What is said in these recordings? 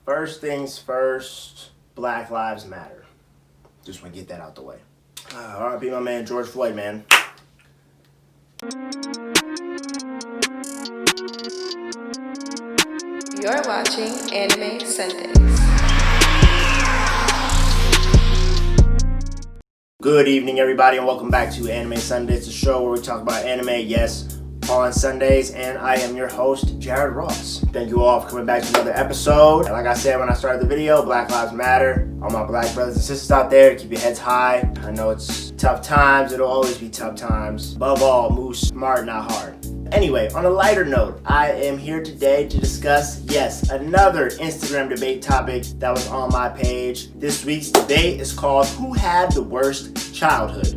First things first, Black Lives Matter. Just want to get that out the way. R.I.P. my man George Floyd, man. You're watching Anime Sundays. Good evening, everybody, and welcome back to Anime Sundays, the show where we talk about anime, yes, on Sundays, and I am your host, Jared Ross. Thank you all for coming back to another episode. And like I said when I started the video, Black Lives Matter. All my black brothers and sisters out there, keep your heads high. I know it's tough times, it'll always be tough times. Above all, move smart, not hard. Anyway, on a lighter note, I am here today to discuss, yes, another Instagram debate topic that was on my page. This week's debate is called Who Had the Worst Childhood?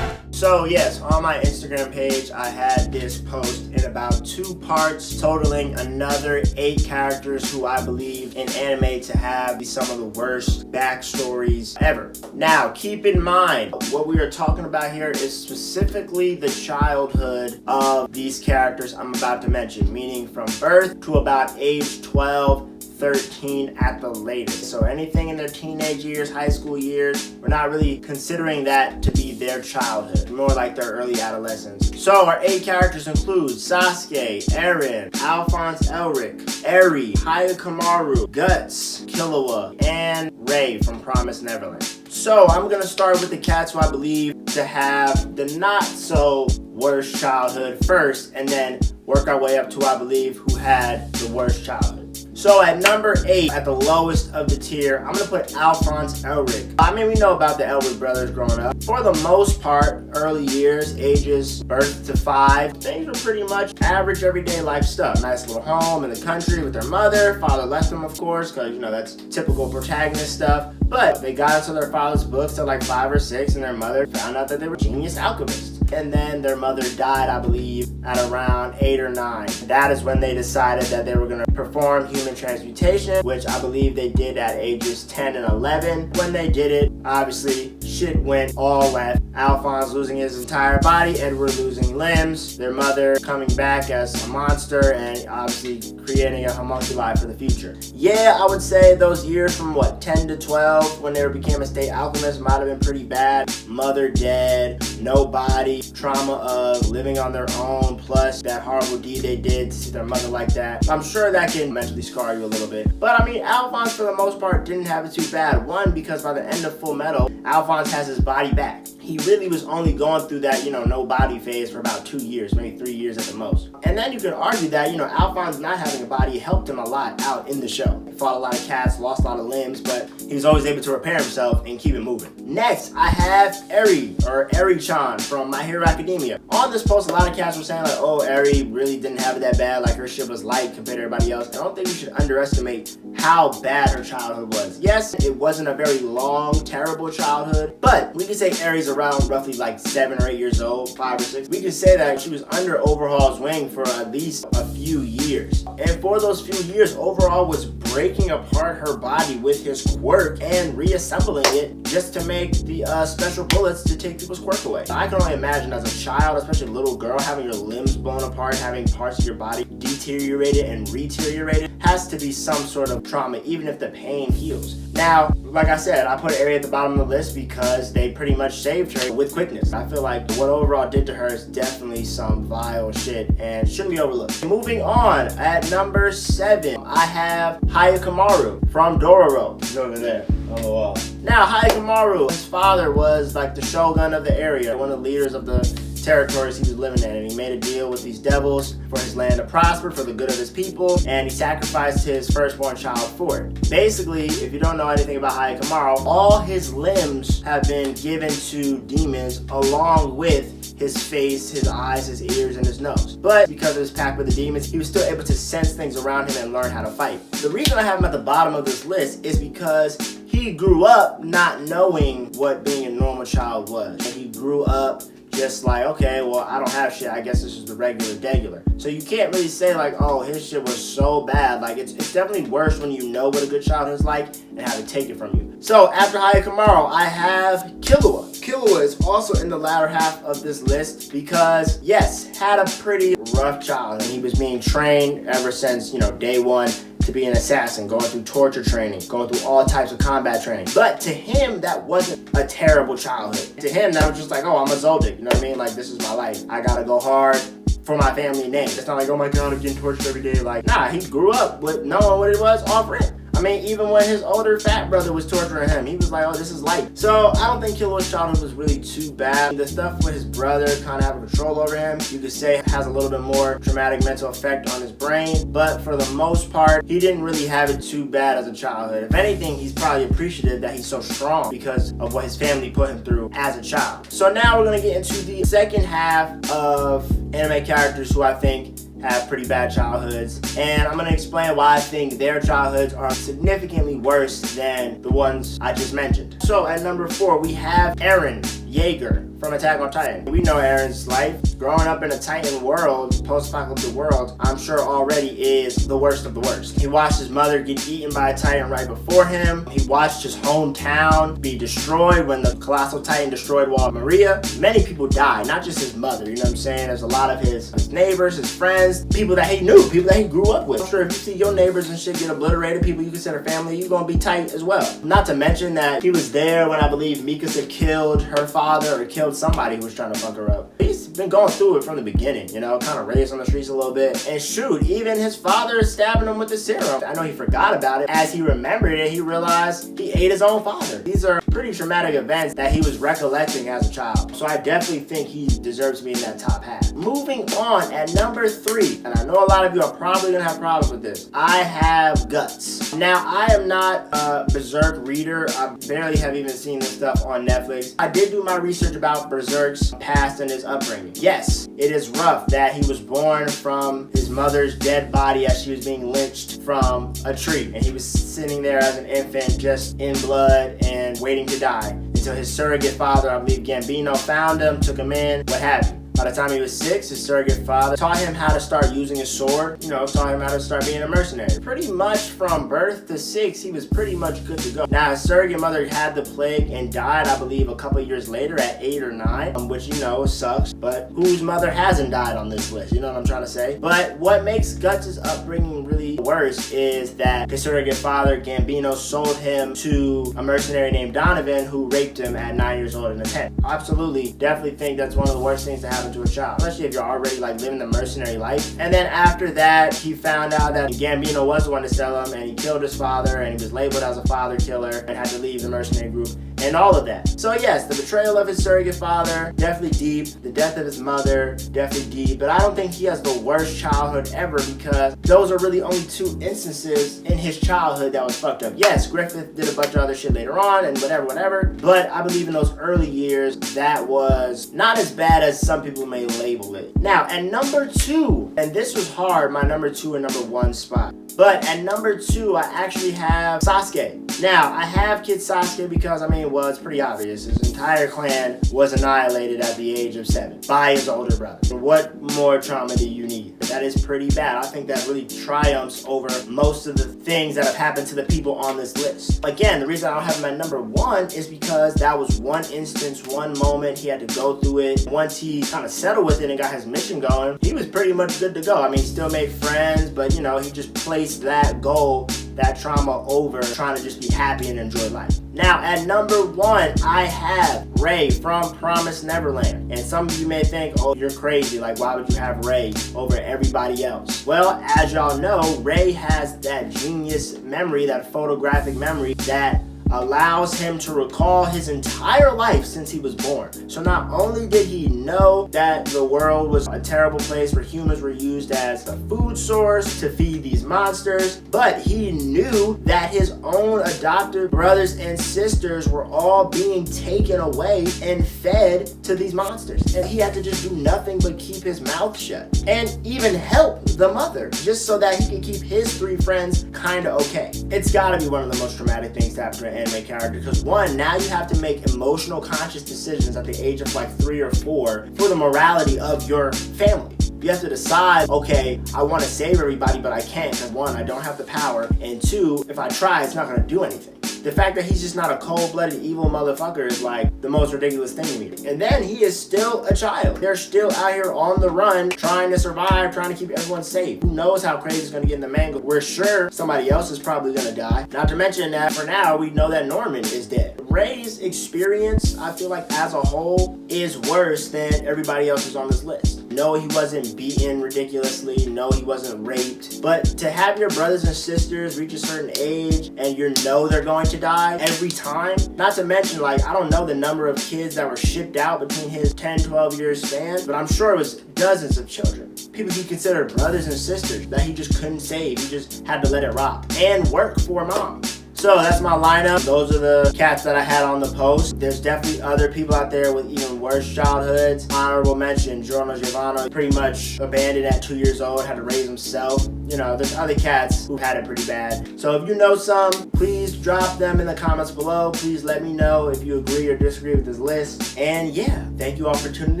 So yes, on my Instagram page, I had this post in about 2 parts, totaling another 8 characters who I believe in anime to have some of the worst backstories ever. Now, keep in mind, what we are talking about here is specifically the childhood of these characters I'm about to mention, meaning from birth to about age 12, 13 at the latest. So anything in their teenage years, high school years, we're not really considering that to be their childhood, more like their early adolescence. So our 8 characters include Sasuke, Eren, Alphonse Elric, Eri, Hyakkimaru, Guts, Killua, and Rei from Promised Neverland. So I'm gonna start with the cats who I believe to have the not so worst childhood first, and then work our way up to I believe who had the worst childhood. So at number 8, at the lowest of the tier, I'm going to put Alphonse Elric. I mean, we know about the Elric brothers growing up. For the most part, early years, ages birth to 5, things were pretty much average everyday life stuff. Nice little home in the country with their mother. Father left them, of course, because, that's typical protagonist stuff. But they got into their father's books at like 5 or 6, and their mother found out that they were genius alchemists. And then their mother died, I believe, at around 8 or 9. That is when they decided that they were going to perform human transmutation, which I believe they did at ages 10 and 11. When they did it, obviously, shit went all left. Alphonse losing his entire body, Edward losing limbs, their mother coming back as a monster, and obviously creating a homunculi for the future. Yeah, I would say those years from 10 to 12, when they became a state alchemist, might have been pretty bad. Mother dead, no body, trauma of living on their own, plus that horrible deed they did to see their mother like that. I'm sure that can mentally scar you a little bit. But I mean, Alphonse for the most part didn't have it too bad. One, because by the end of Full Metal, Alphonse has his body back. He really was only going through that, no body phase for about 2 years, maybe 3 years at the most. And then you could argue that, Alphonse not having a body helped him a lot out in the show. He fought a lot of cats, lost a lot of limbs, but he was always able to repair himself and keep it moving. Next, I have Eri, or Eri-chan from My Hero Academia. On this post, a lot of cats were saying like, oh, Eri really didn't have it that bad, like her shit was light compared to everybody else. I don't think we should underestimate how bad her childhood was. Yes, it wasn't a very long, terrible childhood, but we can say Eri's around roughly like 7 or 8 years old, 5 or 6. We can say that she was under Overhaul's wing for at least a few years. And for those few years, Overhaul was breaking apart her body with his quirk and reassembling it just to make the special bullets to take people's quirk away. I can only imagine as a child, especially a little girl, having your limbs blown apart, having parts of your body deteriorated and reteriorated, has to be some sort of trauma, even if the pain heals. Now, like I said, I put Eri at the bottom of the list because they pretty much saved her with quickness. I feel like what Overhaul did to her is definitely some vile shit and shouldn't be overlooked. Moving on, at number 7, I have Hyakkimaru from Dororo. He's over there on the wall. Now, Hyakkimaru, his father was like the shogun of the area, one of the leaders of the territories he was living in, and he made a deal with these devils for his land to prosper, for the good of his people, and he sacrificed his firstborn child for it. Basically, if you don't know anything about Hyakkimaru, all his limbs have been given to demons along with his face, his eyes, his ears, and his nose. But because of his pact with the demons, he was still able to sense things around him and learn how to fight. The reason I have him at the bottom of this list is because he grew up not knowing what being a normal child was. And he grew up just like, okay, well, I don't have shit. I guess this is the regular. So you can't really say like, oh, his shit was so bad. Like, it's definitely worse when you know what a good childhood is like and how to take it from you. So after Hyakkimaru, I have Killua. Killua is also in the latter half of this list because, yes, had a pretty rough childhood. He was being trained ever since, day one to be an assassin, going through torture training, going through all types of combat training. But to him, that wasn't a terrible childhood. To him, that was just like, oh, I'm a Zoldyck. You know what I mean? Like, this is my life. I gotta go hard for my family name. It's not like, oh my God, I'm getting tortured every day. Like, nah, he grew up with knowing what it was off rip. I mean, even when his older fat brother was torturing him, he was like, oh, this is light. So I don't think Killua's childhood was really too bad. The stuff with his brother kind of having control over him, you could say has a little bit more traumatic mental effect on his brain. But for the most part, he didn't really have it too bad as a childhood. If anything, he's probably appreciative that he's so strong because of what his family put him through as a child. So now we're going to get into the second half of anime characters who I think have pretty bad childhoods, and I'm going to explain why I think their childhoods are significantly worse than the ones I just mentioned. So at number 4, we have Eren Yeager from Attack on Titan. We know Eren's life. Growing up in a Titan world, post-apocalyptic world, I'm sure already is the worst of the worst. He watched his mother get eaten by a Titan right before him. He watched his hometown be destroyed when the Colossal Titan destroyed Wall Maria. Many people died, not just his mother, you know what I'm saying? There's a lot of his neighbors, his friends, people that he knew, people that he grew up with. I'm sure if you see your neighbors and shit get obliterated, people you consider family, you're gonna be tight as well. Not to mention that he was there when I believe Mikasa killed her father or killed somebody who was trying to fuck her up. He's been going through it from the beginning, kind of raised on the streets a little bit. And shoot, even his father is stabbing him with the serum. I know he forgot about it. As he remembered it, he realized he ate his own father. These are pretty traumatic events that he was recollecting as a child. So I definitely think he deserves to be in that top half. Moving on, at number 3, and I know a lot of you are probably gonna have problems with this, I have Guts. Now, I am not a Berserk reader. I barely have even seen this stuff on Netflix. I did do my research about Berserk's past and his upbringing. Yes, it is rough that he was born from his mother's dead body as she was being lynched from a tree. And he was sitting there as an infant, just in blood and waiting to die. Until his surrogate father, I believe Gambino, found him, took him in, what have you. By the time he was 6, his surrogate father taught him how to start using a sword, taught him how to start being a mercenary. Pretty much from birth to 6, he was pretty much good to go. Now, his surrogate mother had the plague and died, I believe, a couple years later at 8 or 9, which, sucks. But whose mother hasn't died on this list? You know what I'm trying to say? But what makes Guts' upbringing really worse is that his surrogate father, Gambino, sold him to a mercenary named Donovan who raped him at 9 years old in a tent. Absolutely, definitely think that's one of the worst things to happen to a child, especially if you're already living the mercenary life. And then after that, he found out that Gambino was the one to sell him, and he killed his father, and he was labeled as a father killer and had to leave the mercenary group and all of that. So yes, the betrayal of his surrogate father, definitely deep. The death of his mother, definitely deep. But I don't think he has the worst childhood ever because those are really only 2 instances in his childhood that was fucked up. Yes, Griffith did a bunch of other shit later on and whatever. But I believe in those early years, that was not as bad as some people may label it. Now, at number 2, and this was hard, my number 2 and number 1 spot. But at number 2, I actually have Sasuke. Now, I have Kid Sasuke because, it's pretty obvious. His entire clan was annihilated at the age of 7 by his older brother. What more trauma do you need? That is pretty bad. I think that really triumphs over most of the things that have happened to the people on this list. Again, the reason I don't have him at number 1 is because that was one instance, one moment. He had to go through it. Once he kind of settled with it and got his mission going, he was pretty much good to go. He still made friends, but he just placed that goal, that trauma over trying to just be happy and enjoy life. Now, at number 1, I have Ray from Promised Neverland. And some of you may think, oh, you're crazy. Why would you have Ray over everybody else? Well, as y'all know, Ray has that genius memory, that photographic memory that allows him to recall his entire life since he was born. So not only did he know that the world was a terrible place where humans were used as a food source to feed these monsters, but he knew that his own adopted brothers and sisters were all being taken away and fed to these monsters. And he had to just do nothing but keep his mouth shut and even help the mother just so that he could keep his 3 friends kind of okay. It's gotta be one of the most traumatic things to happen to an anime character because 1, now you have to make emotional conscious decisions at the age of 3 or 4 for the morality of your family. You have to decide, okay, I want to save everybody, but I can't because 1, I don't have the power, and 2, if I try, it's not going to do anything. The fact that he's just not a cold-blooded evil motherfucker is like the most ridiculous thing to me. And then he is still a child. They're still out here on the run, trying to survive, trying to keep everyone safe. Who knows how crazy it's gonna get in the manga? We're sure somebody else is probably gonna die. Not to mention that for now, we know that Norman is dead. Ray's experience, I feel like as a whole, is worse than everybody else's on this list. No, he wasn't beaten ridiculously. No, he wasn't raped. But to have your brothers and sisters reach a certain age and you know they're going to die every time, not to mention, like, I don't know the number of kids that were shipped out between his 10, 12 years span, but I'm sure it was dozens of children. People he considered brothers and sisters that he just couldn't save. He just had to let it rock and work for mom. So that's my lineup. Those are the cats that I had on the post. There's definitely other people out there with even worse childhoods. Honorable mention, Giorno Giovanni, pretty much abandoned at 2 years old, had to raise himself. You know, there's other cats who had it pretty bad. So if you know some, please drop them in the comments below. Please let me know if you agree or disagree with this list. And yeah, thank you all for tuning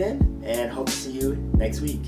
in and hope to see you next week.